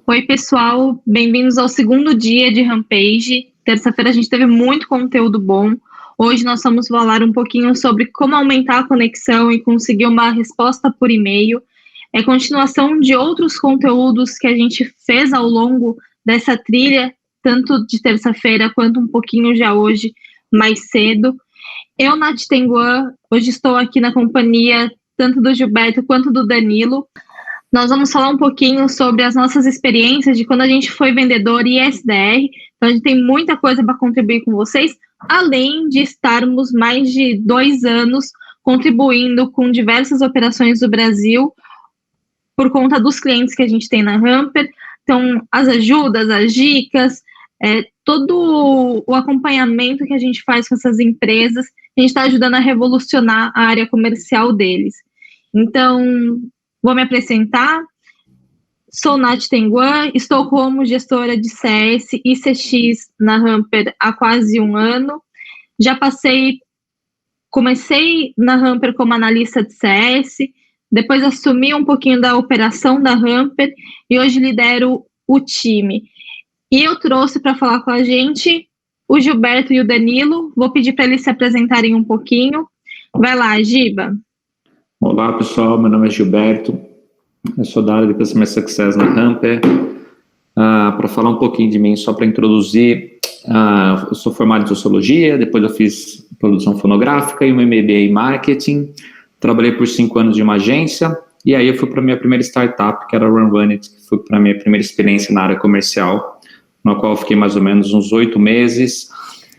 Oi, pessoal, bem-vindos ao segundo dia de Rampage. Terça-feira a gente teve muito conteúdo bom. Hoje nós vamos falar um pouquinho sobre como aumentar a conexão e conseguir uma resposta por e-mail. É continuação de outros conteúdos que a gente fez ao longo dessa trilha, tanto de terça-feira quanto um pouquinho já hoje, mais cedo. Eu, Nath Tenguan, hoje estou aqui na companhia tanto do Gilberto quanto do Danilo. Nós vamos falar um pouquinho sobre as nossas experiências de quando a gente foi vendedor e SDR. Então, a gente tem muita coisa para contribuir com vocês, além de estarmos mais de 2 anos contribuindo com diversas operações do Brasil por conta dos clientes que a gente tem na Hamper. Então, as ajudas, as dicas, todo o acompanhamento que a gente faz com essas empresas, a gente está ajudando a revolucionar a área comercial deles. Então, vou me apresentar. Sou Nath Tenguan, estou como gestora de CS e CX na Hamper há quase 1 ano. Comecei na Hamper como analista de CS, depois assumi um pouquinho da operação da Hamper e hoje lidero o time. E eu trouxe para falar com a gente o Gilberto e o Danilo. Vou pedir para eles se apresentarem um pouquinho. Vai lá, Giba. Olá, pessoal. Meu nome é Gilberto. Eu sou da área de Customer Success na Hamper. Para falar um pouquinho de mim, só para introduzir, eu sou formado em Sociologia, depois eu fiz produção fonográfica e um MBA em Marketing. Trabalhei por 5 anos em uma agência e aí eu fui para a minha primeira startup, que era a RunRunit, que foi para a minha primeira experiência na área comercial, na qual eu fiquei mais ou menos uns 8 meses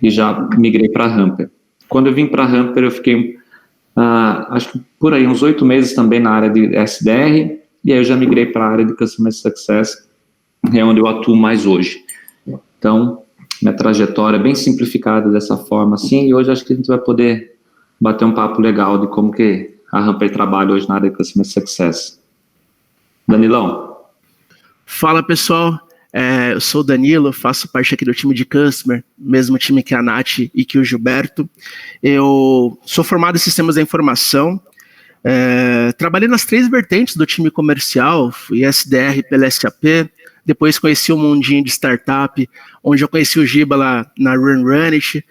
e já migrei para a Hamper. Quando eu vim para a Hamper, eu fiquei, acho que por aí, uns 8 meses também na área de SDR, e aí eu já migrei para a área de Customer Success, é onde eu atuo mais hoje. Então, minha trajetória é bem simplificada dessa forma, assim, e hoje acho que a gente vai poder bater um papo legal de como que a Hamper trabalha hoje na área de Customer Success. Danilão. Fala, pessoal. Eu sou o Danilo, faço parte aqui do time de Customer, mesmo time que a Nath e que o Gilberto. Eu sou formado em Sistemas da Informação, trabalhei nas 3 vertentes do time comercial, fui SDR pela SAP, depois conheci o mundinho de startup, onde eu conheci o Giba lá na RunRunit.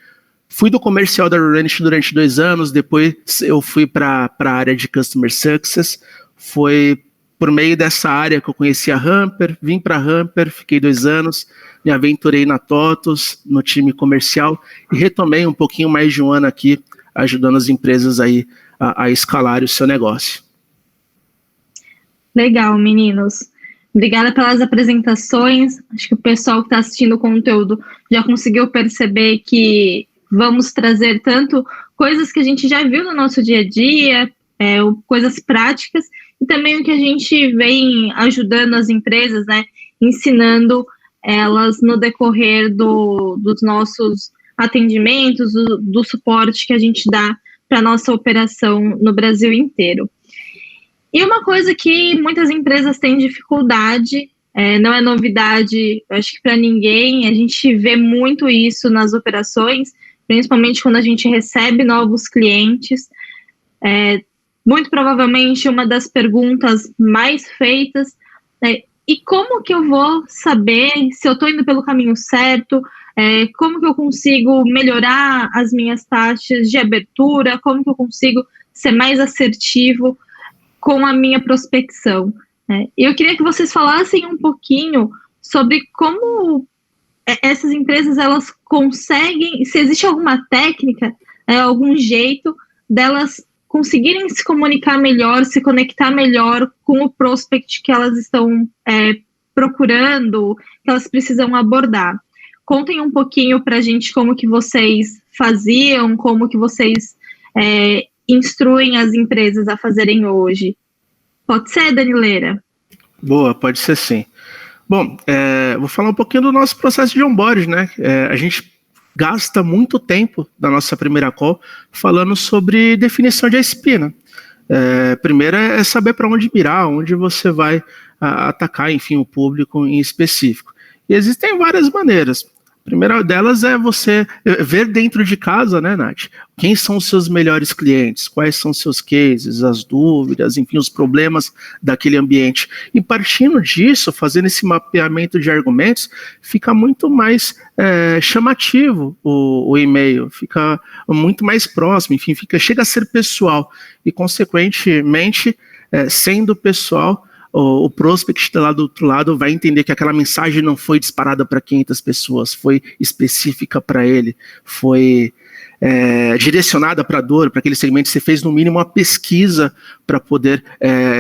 Fui do comercial da RunRunit durante 2 anos, depois eu fui para a área de Customer Success. Foi por meio dessa área que eu conheci a Hamper, vim para a Hamper, fiquei 2 anos, me aventurei na TOTOS, no time comercial, e retomei um pouquinho mais de 1 ano aqui, ajudando as empresas aí a escalar o seu negócio. Legal, meninos. Obrigada pelas apresentações. Acho que o pessoal que está assistindo o conteúdo já conseguiu perceber que vamos trazer tanto coisas que a gente já viu no nosso dia a dia, coisas práticas, e também o que a gente vem ajudando as empresas, né, ensinando elas no decorrer dos nossos atendimentos, do suporte que a gente dá para a nossa operação no Brasil inteiro. E uma coisa que muitas empresas têm dificuldade, não é novidade, acho que para ninguém, a gente vê muito isso nas operações, principalmente quando a gente recebe novos clientes. Muito provavelmente uma das perguntas mais feitas é: e como que eu vou saber se eu estou indo pelo caminho certo? Como que eu consigo melhorar as minhas taxas de abertura? Como que eu consigo ser mais assertivo com a minha prospecção? Eu queria que vocês falassem um pouquinho sobre como essas empresas elas conseguem, se existe alguma técnica, algum jeito delas conseguirem se comunicar melhor, se conectar melhor com o prospect que elas estão procurando, que elas precisam abordar. Contem um pouquinho para a gente como que vocês faziam, como que vocês instruem as empresas a fazerem hoje. Pode ser, Danileira? Boa, pode ser sim. Bom, vou falar um pouquinho do nosso processo de onboard, né? A gente gasta muito tempo da nossa primeira call falando sobre definição de ISP, né? Primeiro é saber para onde mirar, onde você vai atacar, enfim, o público em específico. E existem várias maneiras. primeira delas é você ver dentro de casa, né, Nath? Quem são os seus melhores clientes? Quais são os seus cases, as dúvidas, enfim, os problemas daquele ambiente. E partindo disso, fazendo esse mapeamento de argumentos, fica muito mais chamativo o e-mail, fica muito mais próximo, enfim, chega a ser pessoal. E, consequentemente, sendo pessoal, o prospect lá do outro lado vai entender que aquela mensagem não foi disparada para 500 pessoas, foi específica para ele, foi direcionada para a dor, para aquele segmento. Você fez no mínimo uma pesquisa para poder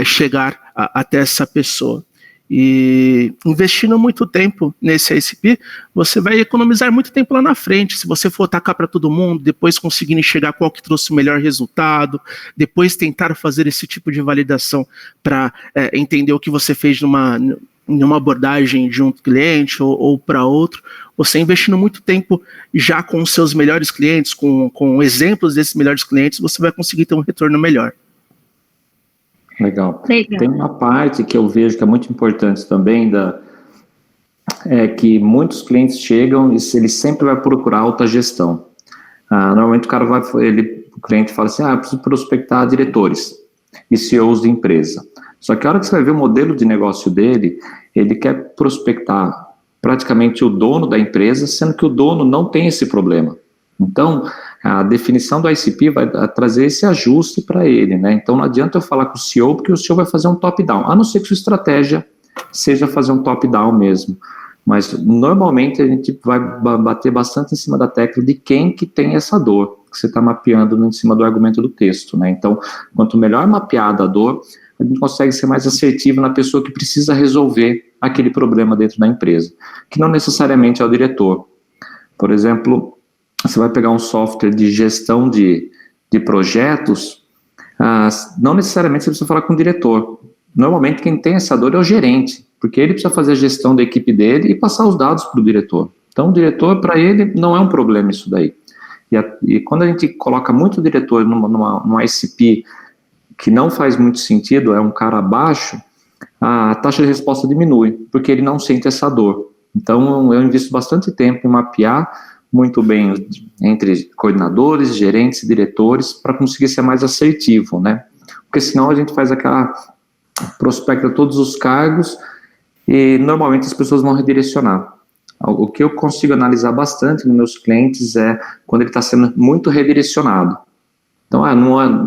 chegar até essa pessoa. E investindo muito tempo nesse ICP, você vai economizar muito tempo lá na frente. Se você for atacar para todo mundo, depois conseguir enxergar qual que trouxe o melhor resultado, depois tentar fazer esse tipo de validação para entender o que você fez numa abordagem de um cliente ou para outro, você investindo muito tempo já com os seus melhores clientes, com exemplos desses melhores clientes, você vai conseguir ter um retorno melhor. Legal. Tem uma parte que eu vejo que é muito importante também, que muitos clientes chegam e ele sempre vai procurar autogestão. Normalmente o cliente fala assim, eu preciso prospectar diretores e CEOs de empresa. Só que a hora que você vai ver o modelo de negócio dele, ele quer prospectar praticamente o dono da empresa, sendo que o dono não tem esse problema. Então, a definição do ICP vai trazer esse ajuste para ele, né? Então, não adianta eu falar com o CEO, porque o CEO vai fazer um top-down, a não ser que sua estratégia seja fazer um top-down mesmo. Mas, normalmente, a gente vai bater bastante em cima da tecla de quem que tem essa dor, que você está mapeando em cima do argumento do texto, né? Então, quanto melhor mapeada a dor, a gente consegue ser mais assertivo na pessoa que precisa resolver aquele problema dentro da empresa, que não necessariamente é o diretor. Por exemplo, você vai pegar um software de gestão de projetos, não necessariamente você precisa falar com o diretor. Normalmente quem tem essa dor é o gerente, porque ele precisa fazer a gestão da equipe dele e passar os dados para o diretor. Então o diretor, para ele, não é um problema isso daí. E quando a gente coloca muito diretor numa ICP que não faz muito sentido, é um cara abaixo, a taxa de resposta diminui, porque ele não sente essa dor. Então eu invisto bastante tempo em mapear muito bem entre coordenadores, gerentes e diretores para conseguir ser mais assertivo, né? Porque senão a gente faz prospecta todos os cargos e normalmente as pessoas vão redirecionar. O que eu consigo analisar bastante nos meus clientes é quando ele está sendo muito redirecionado. Então,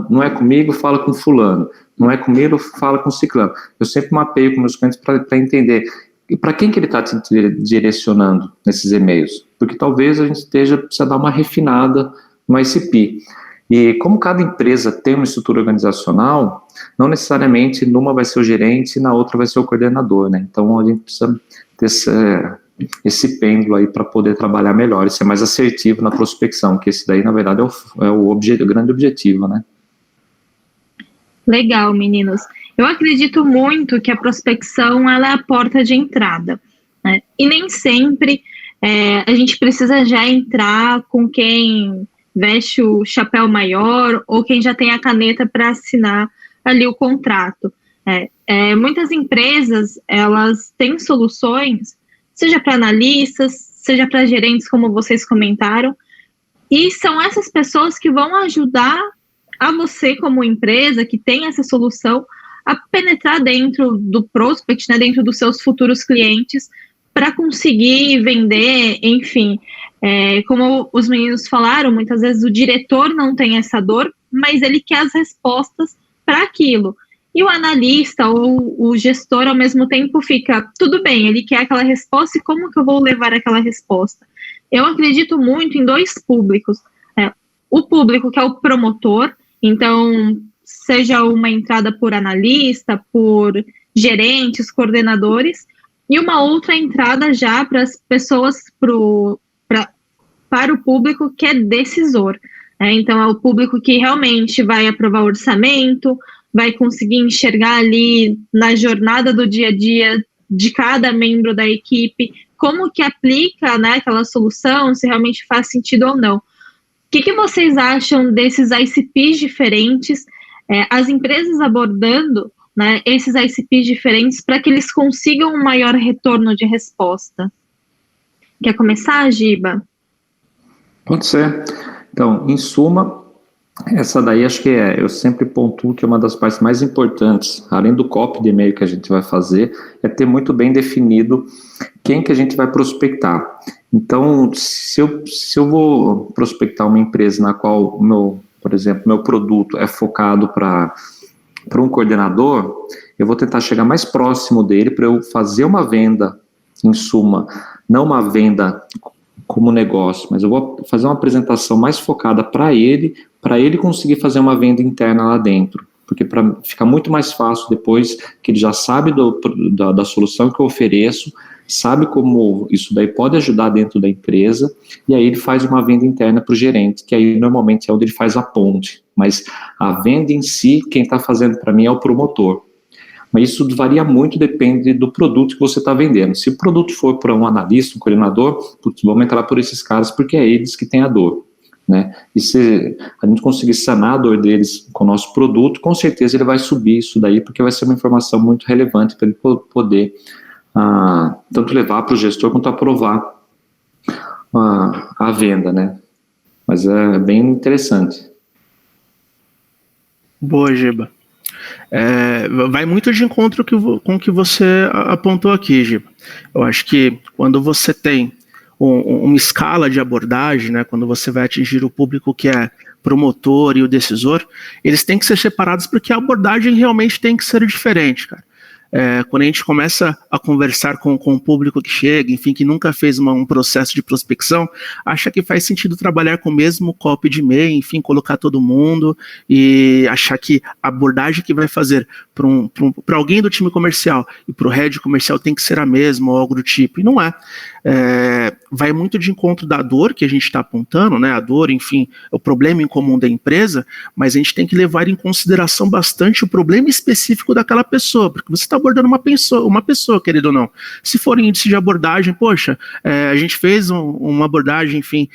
não é comigo, fala com fulano. Não é comigo, fala com ciclano. Eu sempre mapeio com meus clientes para entender e para quem que ele está te direcionando nesses e-mails? Porque talvez a gente precisa dar uma refinada no ICP. E como cada empresa tem uma estrutura organizacional, não necessariamente numa vai ser o gerente e na outra vai ser o coordenador, né? Então a gente precisa ter esse pêndulo aí para poder trabalhar melhor e ser mais assertivo na prospecção, que esse daí, na verdade, é o grande objetivo, né? Legal, meninos. Eu acredito muito que a prospecção ela é a porta de entrada, né? E nem sempre a gente precisa já entrar com quem veste o chapéu maior ou quem já tem a caneta para assinar ali o contrato. Muitas empresas, elas têm soluções, seja para analistas, seja para gerentes, como vocês comentaram, e são essas pessoas que vão ajudar a você, como empresa, que tem essa solução, a penetrar dentro do prospect, né, dentro dos seus futuros clientes, para conseguir vender, enfim. Como os meninos falaram, muitas vezes o diretor não tem essa dor, mas ele quer as respostas para aquilo. E o analista ou o gestor, ao mesmo tempo, fica, tudo bem, ele quer aquela resposta, e como que eu vou levar aquela resposta? Eu acredito muito em dois públicos. O público que é o promotor, então, seja uma entrada por analista, por gerentes, coordenadores, e uma outra entrada já para as pessoas, para o público que é decisor. Então, é o público que realmente vai aprovar o orçamento, vai conseguir enxergar ali na jornada do dia a dia de cada membro da equipe, como que aplica, né, aquela solução, se realmente faz sentido ou não. O que vocês acham desses ICPs diferentes, as empresas abordando, né, esses ICPs diferentes para que eles consigam um maior retorno de resposta? Quer começar, Giba? Pode ser. Então, em suma, essa daí acho que eu sempre pontuo que é uma das partes mais importantes, além do copy de e-mail que a gente vai fazer, é ter muito bem definido quem que a gente vai prospectar. Então, se eu vou prospectar uma empresa na qual, por exemplo, meu produto é focado para um coordenador, eu vou tentar chegar mais próximo dele para eu fazer uma venda, em suma, não uma venda como negócio, mas eu vou fazer uma apresentação mais focada para ele conseguir fazer uma venda interna lá dentro, porque fica muito mais fácil depois que ele já sabe da solução que eu ofereço, sabe como isso daí pode ajudar dentro da empresa, e aí ele faz uma venda interna para o gerente, que aí normalmente é onde ele faz a ponte, mas a venda em si, quem está fazendo para mim é o promotor. Mas isso varia muito, depende do produto que você está vendendo. Se o produto for para um analista, um coordenador, vamos entrar por esses caras, porque é eles que têm a dor, né? E se a gente conseguir sanar a dor deles com o nosso produto, com certeza ele vai subir isso daí, porque vai ser uma informação muito relevante para ele poder tanto levar para o gestor quanto aprovar a venda, né? Mas é bem interessante. Boa, Giba. Vai muito de encontro com o que você apontou aqui, Giba. Eu acho que quando você tem uma escala de abordagem, né, quando você vai atingir o público que é promotor e o decisor, eles têm que ser separados porque a abordagem realmente tem que ser diferente, cara. Quando a gente começa a conversar com o público que chega, enfim, que nunca fez um processo de prospecção, acha que faz sentido trabalhar com o mesmo copy de e-mail, enfim, colocar todo mundo e achar que a abordagem que vai fazer para alguém do time comercial e para o head comercial tem que ser a mesma ou algo do tipo, e não é. Vai muito de encontro da dor que a gente está apontando, né? A dor, enfim, é o problema em comum da empresa, mas a gente tem que levar em consideração bastante o problema específico daquela pessoa, porque você está abordando uma pessoa, querido ou não. Se for índice de abordagem, poxa, a gente fez uma abordagem, enfim,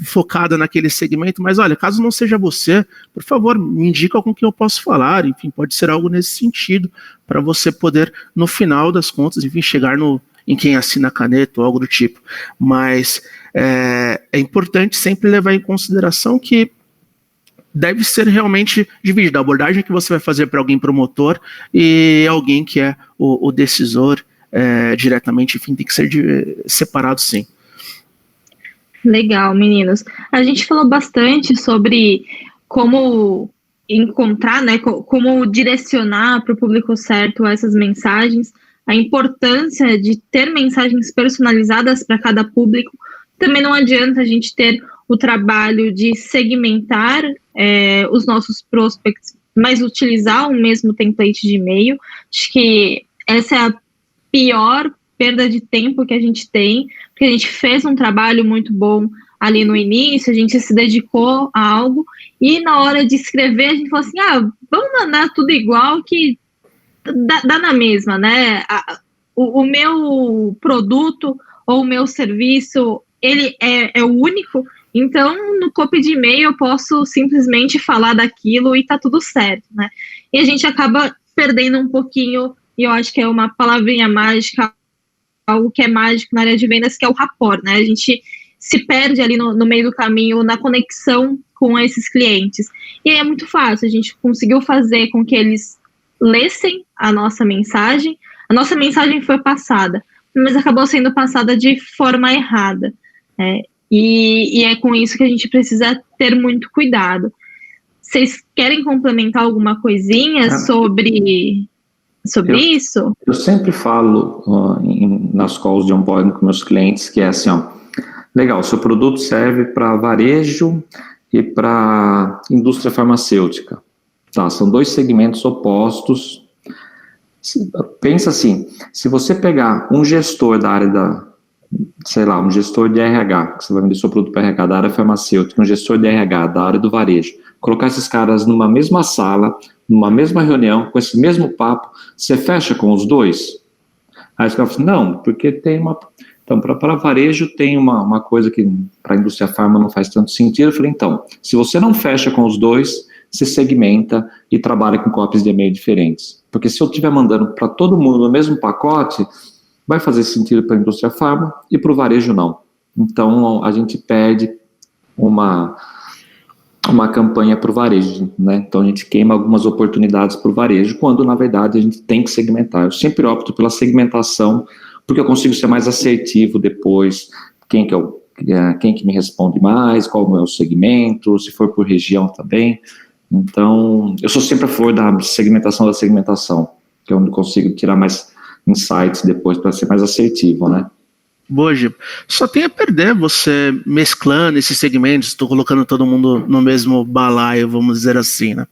focada naquele segmento, mas olha, caso não seja você, por favor, me indica com quem eu posso falar, enfim, pode ser algo nesse sentido, para você poder, no final das contas, enfim, chegar em quem assina a caneta ou algo do tipo. Mas é importante sempre levar em consideração que deve ser realmente dividido. A abordagem que você vai fazer para alguém promotor e alguém que é o decisor diretamente, enfim, tem que ser separado, sim. Legal, meninos. A gente falou bastante sobre como encontrar, né, como direcionar para o público certo essas mensagens, a importância de ter mensagens personalizadas para cada público. Também não adianta a gente ter o trabalho de segmentar os nossos prospects, mas utilizar o mesmo template de e-mail. Acho que essa é a pior perda de tempo que a gente tem, porque a gente fez um trabalho muito bom ali no início, a gente se dedicou a algo, e na hora de escrever a gente falou assim, vamos mandar tudo igual que dá na mesma, né? O meu produto ou o meu serviço, ele é o único, então no copy de e-mail eu posso simplesmente falar daquilo e tá tudo certo, né? E a gente acaba perdendo um pouquinho, e eu acho que é uma palavrinha mágica, algo que é mágico na área de vendas, que é o rapport, né? A gente se perde ali no meio do caminho, na conexão com esses clientes. E aí é muito fácil, a gente conseguiu fazer com que eles lessem a nossa mensagem foi passada, mas acabou sendo passada de forma errada, e é com isso que a gente precisa ter muito cuidado. Vocês querem complementar alguma coisinha sobre isso? Eu sempre falo nas calls de onboarding com meus clientes que é assim, legal, seu produto serve para varejo e para indústria farmacêutica. Tá, são dois segmentos opostos. Pensa assim, se você pegar um gestor da área um gestor de RH, que você vai vender seu produto para RH da área farmacêutica, um gestor de RH da área do varejo, colocar esses caras numa mesma sala, numa mesma reunião, com esse mesmo papo, você fecha com os dois? Aí os caras falam assim, não, porque tem uma... Então, para varejo tem uma coisa que para a indústria farma não faz tanto sentido. Eu falei, então, se você não fecha com os dois, você segmenta e trabalha com copies de e-mail diferentes. Porque se eu estiver mandando para todo mundo no mesmo pacote, vai fazer sentido para a indústria farma e para o varejo não. Então, a gente perde uma campanha para o varejo, né? Então, a gente queima algumas oportunidades para o varejo, quando, na verdade, a gente tem que segmentar. Eu sempre opto pela segmentação, porque eu consigo ser mais assertivo depois, quem que me responde mais, qual é o meu segmento, se for por região também. Então, eu sou sempre a favor da segmentação, que é onde eu consigo tirar mais insights depois para ser mais assertivo, né? Boa, Giba. Só tem a perder você mesclando esses segmentos, estou colocando todo mundo no mesmo balaio, vamos dizer assim, né?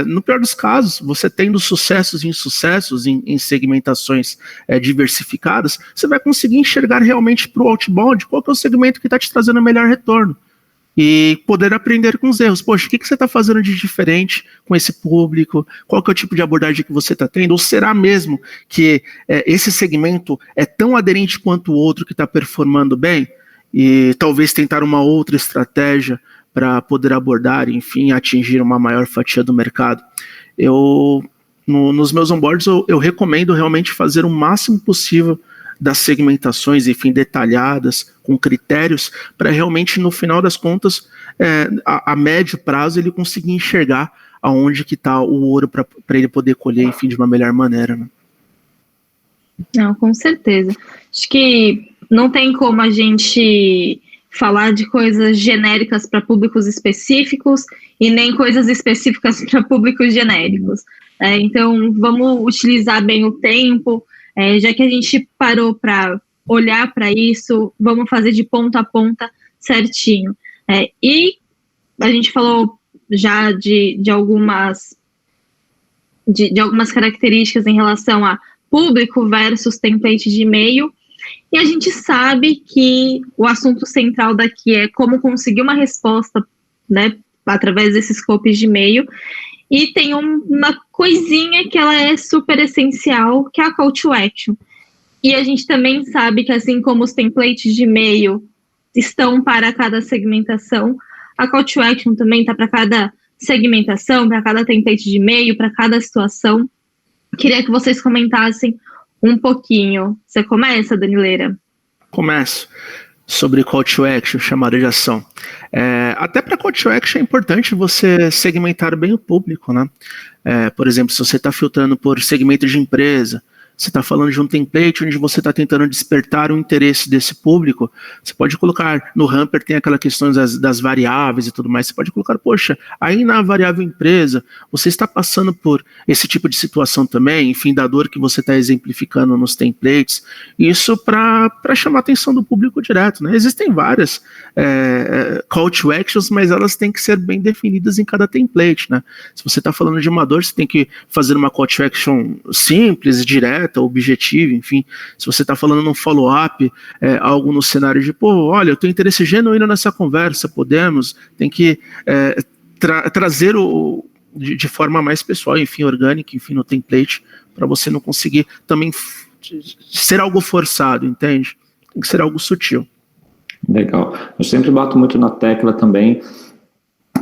No pior dos casos, você tendo sucessos e insucessos em segmentações diversificadas, você vai conseguir enxergar realmente para o outbound qual que é o segmento que está te trazendo o melhor retorno. E poder aprender com os erros. Poxa, o que você está fazendo de diferente com esse público? Qual que é o tipo de abordagem que você está tendo? Ou será mesmo que esse segmento é tão aderente quanto o outro que está performando bem? E talvez tentar uma outra estratégia para poder abordar, enfim, atingir uma maior fatia do mercado. Nos meus onboards, eu recomendo realmente fazer o máximo possível das segmentações, enfim, detalhadas, com critérios, para realmente, no final das contas, a médio prazo, ele conseguir enxergar aonde que está o ouro para ele poder colher, enfim, de uma melhor maneira, né? Não, com certeza. Acho que não tem como a gente falar de coisas genéricas para públicos específicos e nem coisas específicas para públicos genéricos. Então, vamos utilizar bem o tempo. Já que a gente parou para olhar para isso, vamos fazer de ponta a ponta certinho. E a gente falou já de algumas características em relação a público versus template de e-mail, e a gente sabe que o assunto central daqui é como conseguir uma resposta, né, através desses copies de e-mail. E tem uma coisinha que ela é super essencial, que é a call to action. E a gente também sabe que, assim como os templates de e-mail estão para cada segmentação, a call to action também está para cada segmentação, para cada template de e-mail, para cada situação. Queria que vocês comentassem um pouquinho. Você começa, Danileira? Começo. Sobre call to action, chamada de ação. Até para call to action é importante você segmentar bem o público, né? Por exemplo, se você está filtrando por segmento de empresa, você está falando de um template onde você está tentando despertar o interesse desse público, você pode colocar, no Hamper tem aquela questão das variáveis e tudo mais, você pode colocar, poxa, aí na variável empresa, você está passando por esse tipo de situação também, enfim, da dor que você está exemplificando nos templates, isso para chamar a atenção do público direto, né? Existem várias call to actions, mas elas têm que ser bem definidas em cada template, né? Se você está falando de uma dor, você tem que fazer uma call to action simples, direta, objetivo, enfim, se você está falando num follow-up, algo no cenário de, olha, eu tenho interesse genuíno nessa conversa, tem que trazer de forma mais pessoal, enfim, orgânica, enfim, no template, para você não conseguir também ser algo forçado, entende? Tem que ser algo sutil. Legal. Eu sempre bato muito na tecla também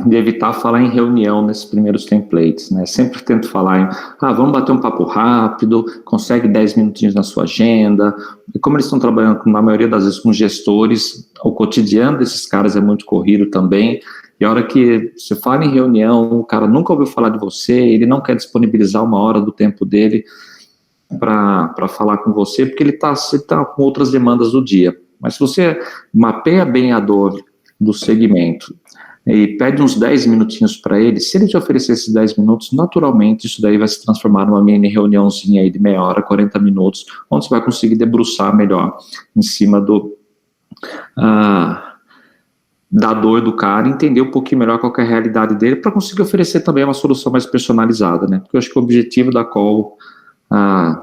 de evitar falar em reunião nesses primeiros templates, né? Sempre tento falar em, vamos bater um papo rápido, consegue 10 minutinhos na sua agenda, e como eles estão trabalhando, na maioria das vezes, com gestores, o cotidiano desses caras é muito corrido também, e a hora que você fala em reunião, o cara nunca ouviu falar de você, ele não quer disponibilizar uma hora do tempo dele para falar com você, porque ele tá com outras demandas do dia. Mas se você mapeia bem a dor do segmento, e pede uns 10 minutinhos para ele, se ele te oferecer esses 10 minutos, naturalmente isso daí vai se transformar numa mini reuniãozinha aí de meia hora, 40 minutos, onde você vai conseguir debruçar melhor em cima da dor do cara, entender um pouquinho melhor qual que é a realidade dele, para conseguir oferecer também uma solução mais personalizada, né? Porque eu acho que o objetivo da call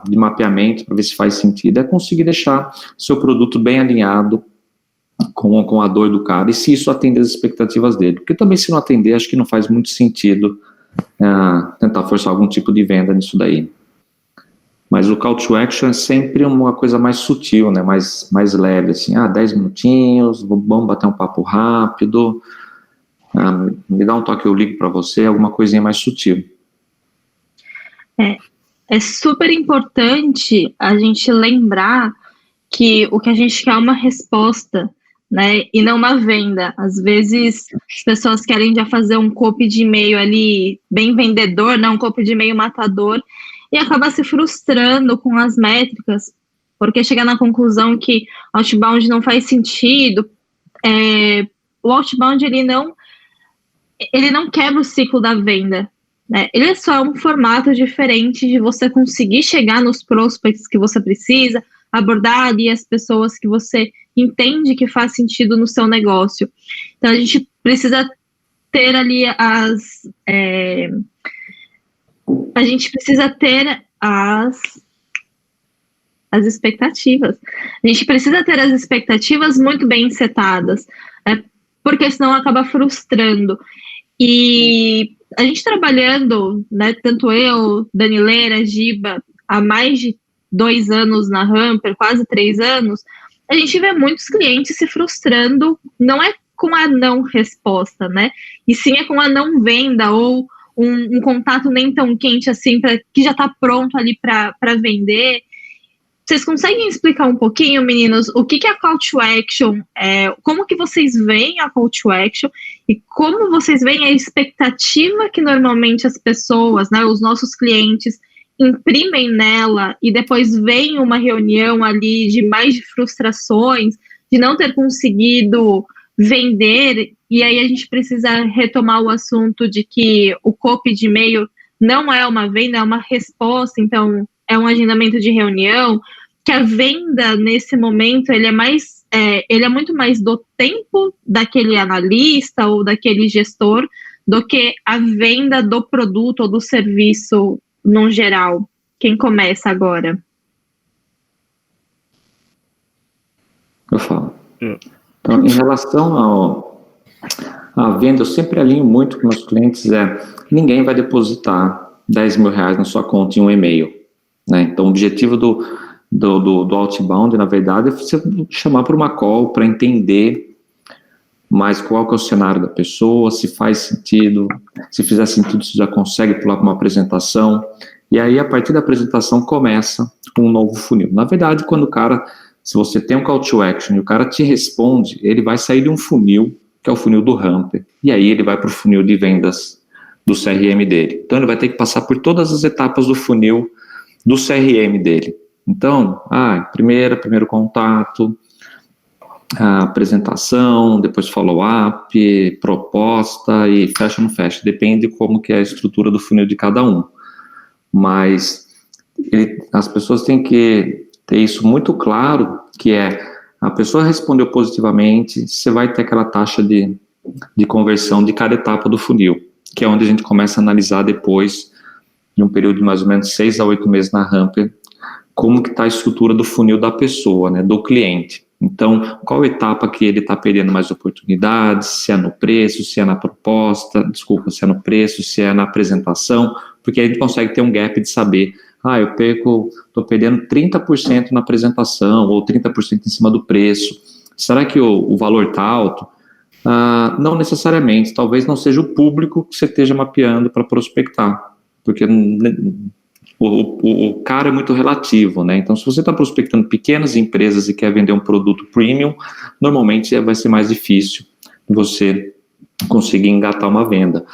de mapeamento, para ver se faz sentido, é conseguir deixar seu produto bem alinhado com a dor do cara, e se isso atender as expectativas dele, porque também se não atender, acho que não faz muito sentido tentar forçar algum tipo de venda nisso daí. Mas o call to action é sempre uma coisa mais sutil, né, mais leve, assim, 10 minutinhos, vamos bater um papo rápido, me dá um toque, eu ligo para você, alguma coisinha mais sutil. é super importante a gente lembrar que o que a gente quer é uma resposta, né, e não uma venda. Às vezes as pessoas querem já fazer um copy de e-mail ali bem vendedor, não um copy de e-mail matador, e acaba se frustrando com as métricas, porque chega na conclusão que outbound não faz sentido. O outbound ele não quebra o ciclo da venda, né? Ele é só um formato diferente de você conseguir chegar nos prospects que você precisa, abordar ali as pessoas que você entende que faz sentido no seu negócio. Então, a gente precisa ter ali a gente precisa ter as expectativas. A gente precisa ter as expectativas muito bem setadas, né? Porque senão acaba frustrando. E a gente trabalhando, né, tanto eu, Danileira, Giba, há mais de 2 anos na Hamper, quase 3 anos, a gente vê muitos clientes se frustrando, não é com a não resposta, né? E sim é com a não venda ou um contato nem tão quente assim, que já está pronto ali para vender. Vocês conseguem explicar um pouquinho, meninos, o que é a call to action? Como que vocês veem a call to action e como vocês veem a expectativa que normalmente as pessoas, né, os nossos clientes, imprimem nela e depois vem uma reunião ali de mais de frustrações, de não ter conseguido vender, e aí a gente precisa retomar o assunto de que o copy de e-mail não é uma venda, é uma resposta, então é um agendamento de reunião, que a venda nesse momento ele é muito mais do tempo daquele analista ou daquele gestor do que a venda do produto ou do serviço no geral. Quem começa agora? Eu falo. Então, em relação à venda, eu sempre alinho muito com meus clientes, ninguém vai depositar 10 mil reais na sua conta em um e-mail, né? Então, o objetivo do outbound, na verdade, é você chamar para uma call para entender mais qual que é o cenário da pessoa, se faz sentido, se fizer sentido, você já consegue pular para uma apresentação, e aí, a partir da apresentação, começa um novo funil. Na verdade, se você tem um call to action e o cara te responde, ele vai sair de um funil, que é o funil do Hamper, e aí ele vai para o funil de vendas do CRM dele. Então, ele vai ter que passar por todas as etapas do funil do CRM dele. Então, primeiro contato, a apresentação, depois follow-up, proposta e fecha ou não fecha. Depende como que é a estrutura do funil de cada um. Mas as pessoas têm que ter isso muito claro, que a pessoa respondeu positivamente, você vai ter aquela taxa de conversão de cada etapa do funil, que é onde a gente começa a analisar depois, de um período de mais ou menos 6 a 8 meses na Hamper, como que está a estrutura do funil da pessoa, né, do cliente. Então, qual etapa que ele está perdendo mais oportunidades, se é no preço, se é na proposta, se é no preço, se é na apresentação, porque aí a gente consegue ter um gap de saber, estou perdendo 30% na apresentação, ou 30% em cima do preço. Será que o valor está alto? Não necessariamente, talvez não seja o público que você esteja mapeando para prospectar, porque o cara é muito relativo, né? Então, se você está prospectando pequenas empresas e quer vender um produto premium, normalmente vai ser mais difícil você conseguir engatar uma venda.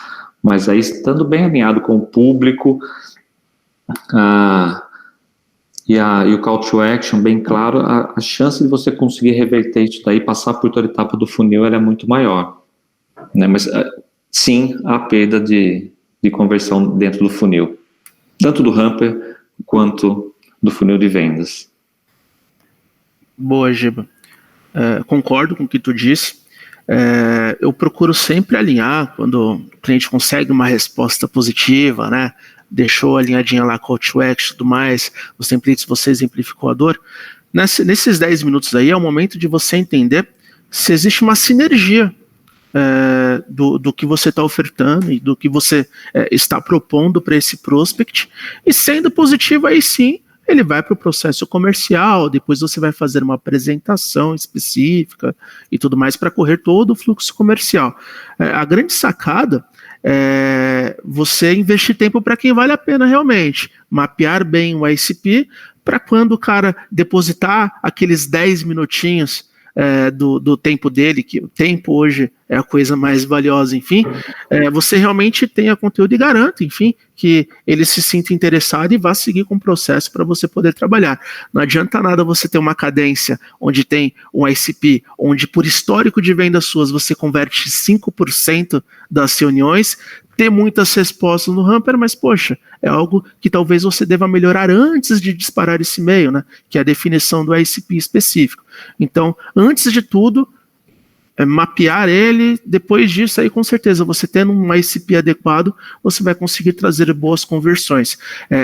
Mas aí, estando bem alinhado com o público e o call to action bem claro, a chance de você conseguir reverter isso daí, passar por toda etapa do funil, ela é muito maior, né? Mas sim, há perda de conversão dentro do funil, tanto do Hamper quanto do funil de vendas. Boa, Giba. Concordo com o que tu disse. Eu procuro sempre alinhar quando o cliente consegue uma resposta positiva, né? Deixou alinhadinha lá call to action e tudo mais, os templates você exemplificou a dor. Nesses 10 minutos aí é o momento de você entender se existe uma sinergia do que você está ofertando e do que você está propondo para esse prospect, e sendo positivo, aí sim ele vai para o processo comercial, depois você vai fazer uma apresentação específica e tudo mais para correr todo o fluxo comercial. A grande sacada você investir tempo para quem vale a pena realmente, mapear bem o ICP, para quando o cara depositar aqueles 10 minutinhos do tempo dele, que o tempo hoje é a coisa mais valiosa, enfim, você realmente tenha conteúdo e garanta, enfim, que ele se sinta interessado e vá seguir com o processo para você poder trabalhar. Não adianta nada você ter uma cadência onde tem um ICP, onde por histórico de vendas suas você converte 5% das reuniões, ter muitas respostas no Hamper, mas poxa, é algo que talvez você deva melhorar antes de disparar esse e-mail, né? Que é a definição do ICP específico. Então, antes de tudo, mapear ele, depois disso aí com certeza, você tendo um ICP adequado, você vai conseguir trazer boas conversões.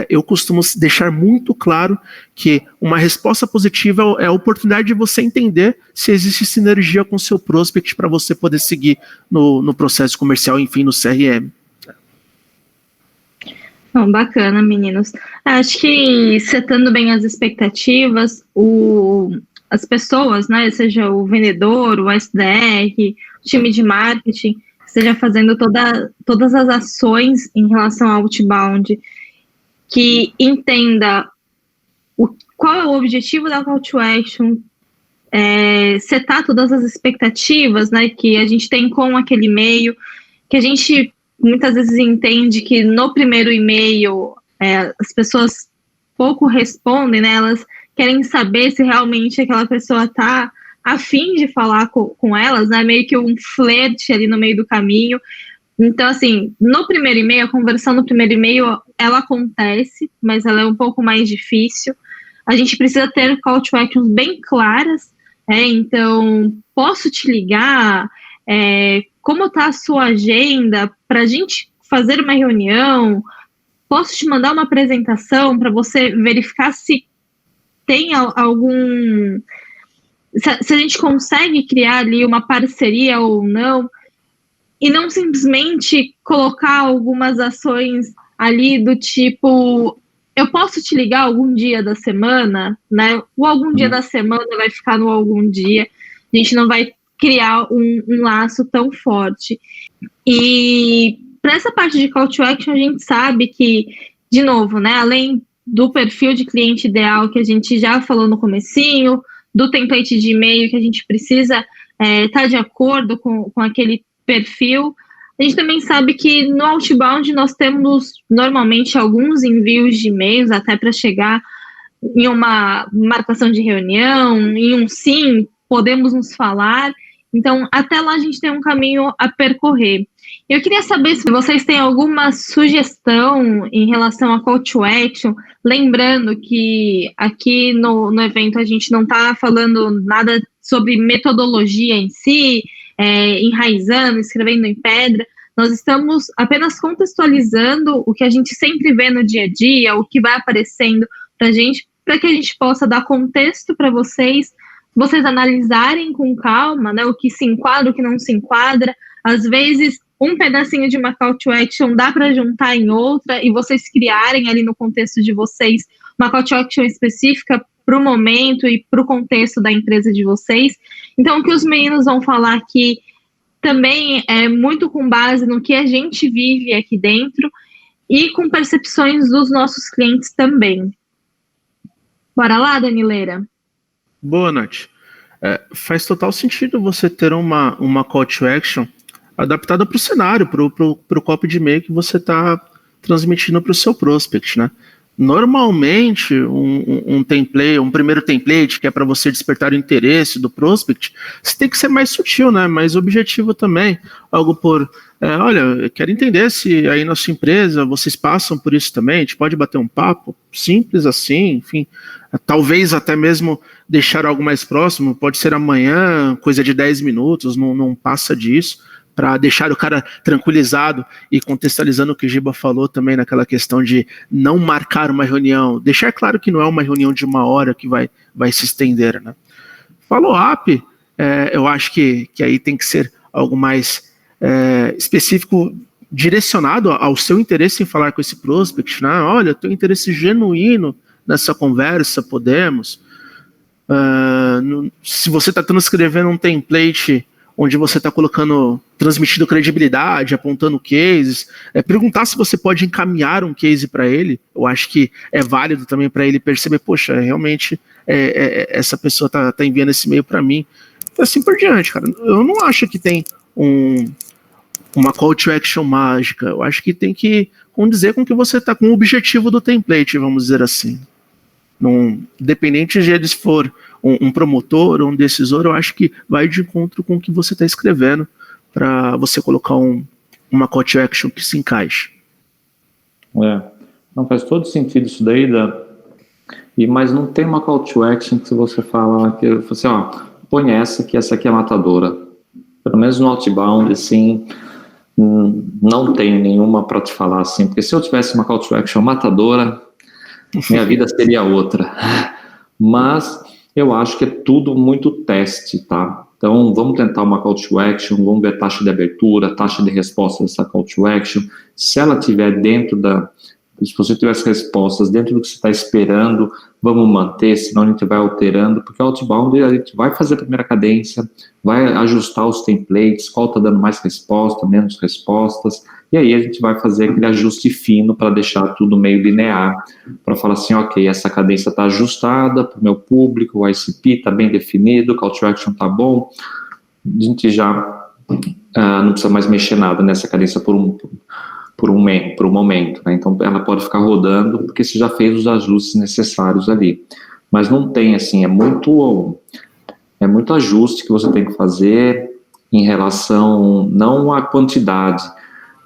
Eu costumo deixar muito claro que uma resposta positiva é a oportunidade de você entender se existe sinergia com o seu prospect para você poder seguir no processo comercial, enfim, no CRM. Bom, bacana, meninos. Acho que setando bem as expectativas, as pessoas, né, seja o vendedor, o SDR, o time de marketing, esteja fazendo todas as ações em relação ao outbound, que entenda qual é o objetivo da call to action, setar todas as expectativas, né, que a gente tem com aquele e-mail, que a gente muitas vezes entende que no primeiro e-mail as pessoas pouco respondem, né? Elas querem saber se realmente aquela pessoa está a fim de falar com elas, né? Meio que um flerte ali no meio do caminho. Então, assim, no primeiro e-mail, a conversão no primeiro e-mail, ela acontece, mas ela é um pouco mais difícil. A gente precisa ter call to actions bem claras, então, posso te ligar, como está a sua agenda para a gente fazer uma reunião? Posso te mandar uma apresentação para você verificar se tem algum... Se a gente consegue criar ali uma parceria ou não, e não simplesmente colocar algumas ações ali do tipo, eu posso te ligar algum dia da semana, né? O algum dia da semana vai ficar no algum dia, a gente não vai criar um laço tão forte. E para essa parte de call to action, a gente sabe que, de novo, né, além do perfil de cliente ideal que a gente já falou no comecinho, do template de e-mail que a gente precisa estar de acordo com aquele perfil, a gente também sabe que no outbound nós temos normalmente alguns envios de e-mails até para chegar em uma marcação de reunião, em um sim, podemos nos falar. Então, até lá a gente tem um caminho a percorrer. Eu queria saber se vocês têm alguma sugestão em relação a call to action, lembrando que aqui no evento a gente não está falando nada sobre metodologia em si, enraizando, escrevendo em pedra. Nós estamos apenas contextualizando o que a gente sempre vê no dia a dia, o que vai aparecendo para a gente, para que a gente possa dar contexto para vocês analisarem com calma, né, o que se enquadra, o que não se enquadra. Às vezes, um pedacinho de uma call to action dá para juntar em outra e vocês criarem ali no contexto de vocês uma call to action específica para o momento e para o contexto da empresa de vocês. Então, o que os meninos vão falar aqui também é muito com base no que a gente vive aqui dentro e com percepções dos nossos clientes também. Bora lá, Danileira? Boa, Nath. Faz total sentido você ter uma call to action adaptada para o cenário, para o copy de e-mail que você está transmitindo para o seu prospect, né? Normalmente, um template, um primeiro template, que é para você despertar o interesse do prospect, você tem que ser mais sutil, né? Mais objetivo também. Algo por, olha, eu quero entender se aí na sua empresa vocês passam por isso também, a gente pode bater um papo simples assim, enfim. Talvez até mesmo deixar algo mais próximo, pode ser amanhã, coisa de 10 minutos, não passa disso, para deixar o cara tranquilizado e contextualizando o que o Giba falou também naquela questão de não marcar uma reunião, deixar claro que não é uma reunião de 1 hora que vai se estender, né? Follow-up, eu acho que aí tem que ser algo mais específico, direcionado ao seu interesse em falar com esse prospect, né? Olha, eu tenho interesse genuíno nessa conversa, podemos. Se você está escrevendo um template onde você está transmitindo credibilidade, apontando cases, perguntar se você pode encaminhar um case para ele. Eu acho que é válido também para ele perceber, poxa, realmente essa pessoa tá enviando esse e-mail para mim. E assim por diante, cara. Eu não acho que tem uma call to action mágica. Eu acho que tem que condizer com que você está com o objetivo do template, vamos dizer assim. Independente de eles for um promotor ou um decisor, eu acho que vai de encontro com o que você está escrevendo para você colocar uma call to action que se encaixe. Não faz todo sentido isso daí, mas não tem uma call to action que você fala que você, põe essa aqui é matadora. Pelo menos no outbound, assim, não tenho nenhuma para te falar assim, porque se eu tivesse uma call to action matadora, minha vida seria outra. Mas eu acho que é tudo muito teste, tá? Então vamos tentar uma call to action, vamos ver a taxa de abertura, a taxa de resposta dessa call to action. Se ela estiver se você tiver as respostas dentro do que você está esperando, vamos manter, senão a gente vai alterando, porque o outbound a gente vai fazer a primeira cadência, vai ajustar os templates, qual está dando mais resposta, menos respostas, e aí a gente vai fazer aquele ajuste fino para deixar tudo meio linear, para falar assim, ok, essa cadência está ajustada para o meu público, o ICP está bem definido, o call to action está bom, a gente já não precisa mais mexer nada nessa cadência por um momento, né? Então ela pode ficar rodando porque você já fez os ajustes necessários ali, mas não tem assim, é muito ajuste que você tem que fazer em relação não à quantidade,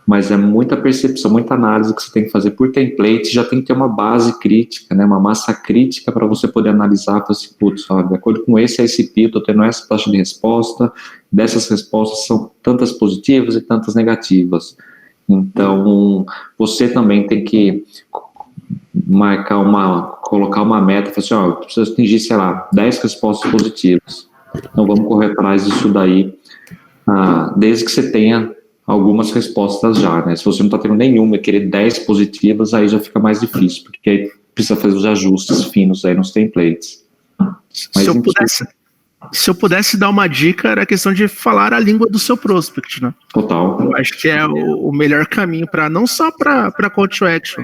mas é muita percepção, muita análise que você tem que fazer por template, já tem que ter uma base crítica, né? Uma massa crítica para você poder analisar, para assim, putz, de acordo com esse ICP, eu estou tendo essa taxa de resposta, dessas respostas são tantas positivas e tantas negativas. Então, você também tem que colocar uma meta, falar assim, eu preciso atingir, 10 respostas positivas. Então, vamos correr atrás disso daí, desde que você tenha algumas respostas já, né? Se você não está tendo nenhuma e querer 10 positivas, aí já fica mais difícil, porque aí precisa fazer os ajustes finos aí nos templates. Mas se eu pudesse dar uma dica, era a questão de falar a língua do seu prospect, né? Total. Eu acho que é o melhor caminho não só para call to action,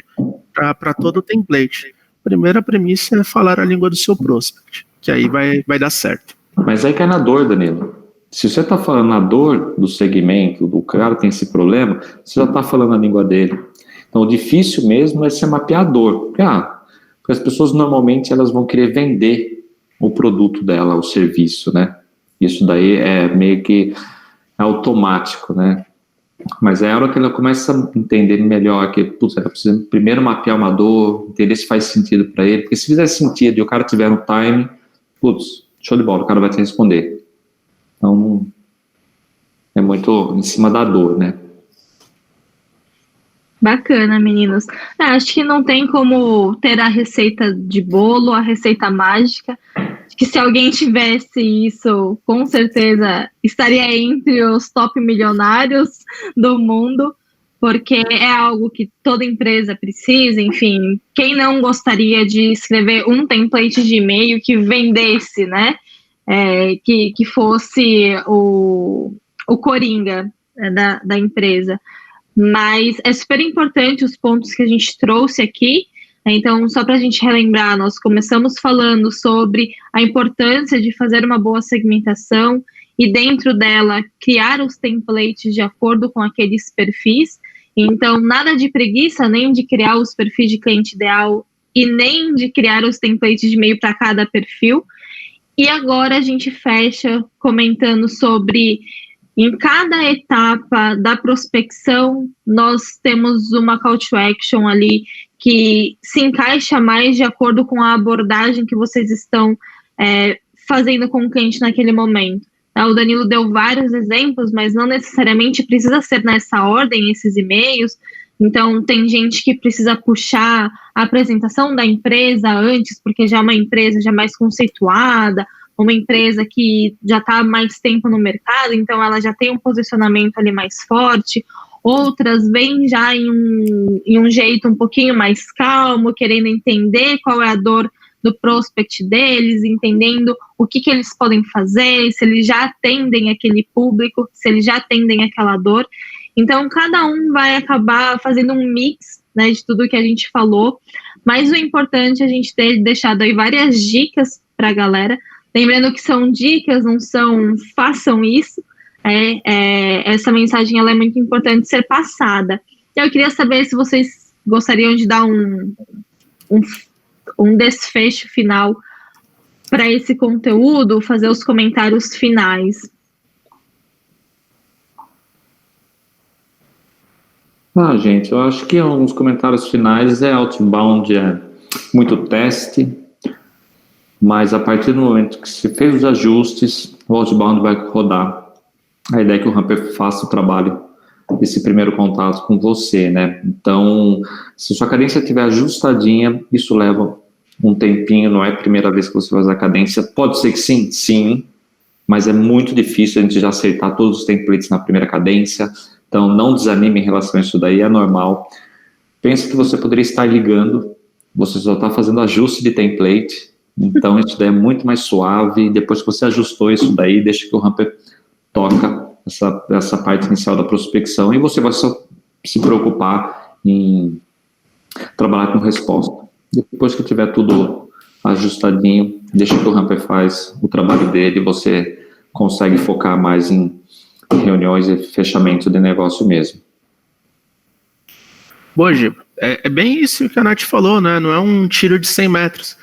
para todo o template. A primeira premissa é falar a língua do seu prospect, que aí vai dar certo. Mas aí cai na dor, Danilo. Se você está falando a dor do segmento, do cara que tem esse problema, você já está falando a língua dele. Então, o difícil mesmo é ser mapeador. Porque as pessoas normalmente elas vão querer vender o produto dela, o serviço, né? Isso daí é meio que automático, né? Mas é a hora que ela começa a entender melhor que, ela precisa primeiro mapear uma dor, entender se faz sentido para ele, porque se fizer sentido e o cara tiver um time, show de bola, o cara vai te responder. Então, é muito em cima da dor, né? Bacana, meninos. Acho que não tem como ter a receita de bolo, a receita mágica. Acho que se alguém tivesse isso, com certeza estaria entre os top milionários do mundo, porque é algo que toda empresa precisa. Enfim, quem não gostaria de escrever um template de e-mail que vendesse, né? Que fosse o coringa da empresa. Mas é super importante os pontos que a gente trouxe aqui. Então, só para a gente relembrar, nós começamos falando sobre a importância de fazer uma boa segmentação e dentro dela criar os templates de acordo com aqueles perfis. Então, nada de preguiça, nem de criar os perfis de cliente ideal e nem de criar os templates de e-mail para cada perfil. E agora a gente fecha comentando sobre, em cada etapa da prospecção, nós temos uma call to action ali que se encaixa mais de acordo com a abordagem que vocês estão fazendo com o cliente naquele momento. O Danilo deu vários exemplos, mas não necessariamente precisa ser nessa ordem esses e-mails. Então, tem gente que precisa puxar a apresentação da empresa antes, porque já é uma empresa já mais conceituada, uma empresa que já está há mais tempo no mercado, então ela já tem um posicionamento ali mais forte. Outras vêm já em um jeito um pouquinho mais calmo, querendo entender qual é a dor do prospect deles, entendendo o que eles podem fazer, se eles já atendem aquele público, se eles já atendem aquela dor. Então, cada um vai acabar fazendo um mix, né, de tudo que a gente falou, mas o importante é a gente ter deixado aí várias dicas para a galera, lembrando que são dicas, não são façam isso, essa mensagem ela é muito importante ser passada. Eu queria saber se vocês gostariam de dar um desfecho final para esse conteúdo, fazer os comentários finais. Gente, eu acho que uns comentários finais outbound é muito teste, mas a partir do momento que se fez os ajustes, o outbound vai rodar. A ideia é que o Hamper faça o trabalho desse primeiro contato com você, né? Então, se sua cadência estiver ajustadinha, isso leva um tempinho, não é a primeira vez que você faz a cadência. Pode ser que sim, mas é muito difícil a gente já acertar todos os templates na primeira cadência. Então, não desanime em relação a isso daí, é normal. Pensa que você poderia estar ligando, você só está fazendo ajuste de template, então isso daí é muito mais suave. Depois que você ajustou isso daí, deixa que o Hamper toca essa parte inicial da prospecção e você vai só se preocupar em trabalhar com resposta. Depois que tiver tudo ajustadinho, deixa que o Hamper faz o trabalho dele e você consegue focar mais em reuniões e fechamento de negócio mesmo. Bom, Giba, é bem isso que a Nath falou, né? Não é um tiro de 100 metros.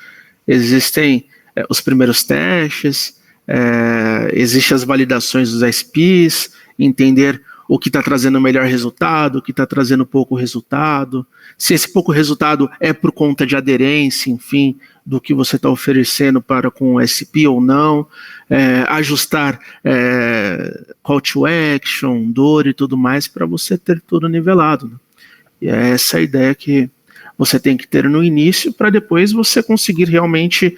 Existem os primeiros testes, existem as validações dos ISPs, entender o que está trazendo o melhor resultado, o que está trazendo pouco resultado, se esse pouco resultado é por conta de aderência, enfim, do que você está oferecendo para com o SP ou não, ajustar call to action, dor e tudo mais, para você ter tudo nivelado, né? E é essa a ideia que você tem que ter no início para depois você conseguir realmente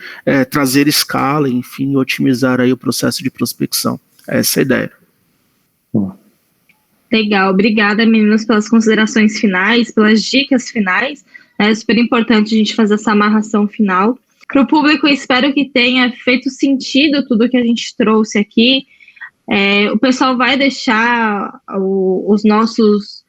trazer escala, enfim, otimizar aí o processo de prospecção. Essa é a ideia. Legal, obrigada, meninos, pelas considerações finais, pelas dicas finais. É super importante a gente fazer essa amarração final. Para o público, eu espero que tenha feito sentido tudo que a gente trouxe aqui. O pessoal vai deixar os nossos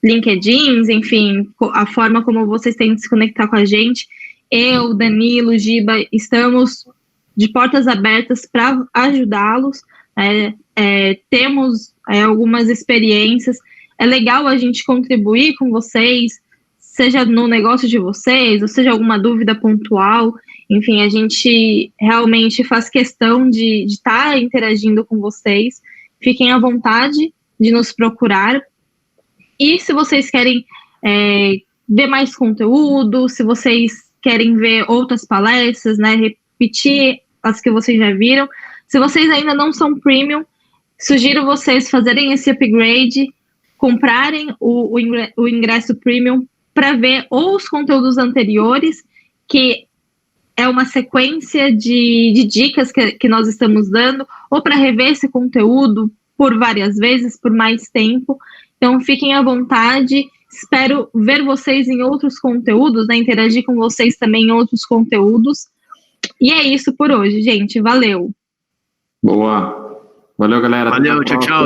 LinkedIns, enfim, a forma como vocês têm de se conectar com a gente. Eu, Danilo, Giba, estamos de portas abertas para ajudá-los. Temos algumas experiências. É legal a gente contribuir com vocês, seja no negócio de vocês, ou seja alguma dúvida pontual. Enfim, a gente realmente faz questão de estar interagindo com vocês. Fiquem à vontade de nos procurar. E se vocês querem ver mais conteúdo, se vocês querem ver outras palestras, né, repetir as que vocês já viram, se vocês ainda não são premium, sugiro vocês fazerem esse upgrade, comprarem o ingresso premium para ver ou os conteúdos anteriores, que é uma sequência de dicas que nós estamos dando, ou para rever esse conteúdo por várias vezes, por mais tempo. Então, fiquem à vontade. Espero ver vocês em outros conteúdos, né? Interagir com vocês também em outros conteúdos. E é isso por hoje, gente. Valeu! Boa! Valeu, galera. Valeu, tchau, tchau.